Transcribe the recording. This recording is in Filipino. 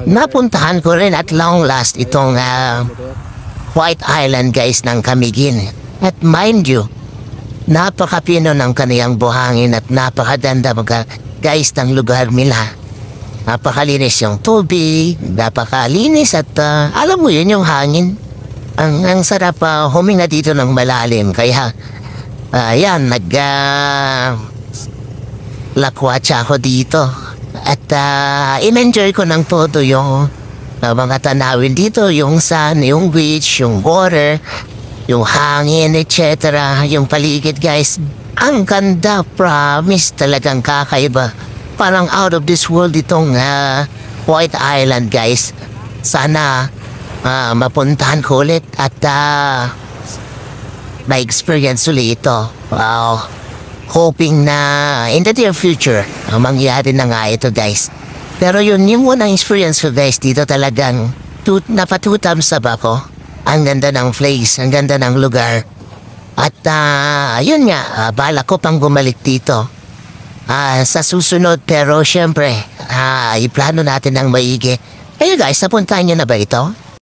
napuntahan ko rin at long last itong White Island guys ng Camiguin. At mind you, napakapino ng kaniyang buhangin at napakaganda mga guys ng lugar nila. Napakalinis yung tubig, napakalinis at alam mo yun yung hangin. Ang sarap huminga dito ng malalim. Kaya, ayan, lakwatsa ako dito. At in-enjoy ko ng todo yung mga tanawin dito. Yung sun, yung beach, yung water, yung hangin, etc. Yung paligid, guys. Ang ganda, promise, talagang kakaiba. Parang out of this world itong White Island, guys. Sana mapuntahan ko ulit at ma-experience ulit ito. Wow. Hoping na in the near future, mangyari na nga ito, guys. Pero yun, yung unang experience ko, guys, dito talagang napatutams up ako. Ang ganda ng place, ang ganda ng lugar. At yun nga, bala ko pang bumalik dito. Sa susunod, pero syempre, iplano natin ng maigi. Kayo guys, napuntahan nyo na ba ito?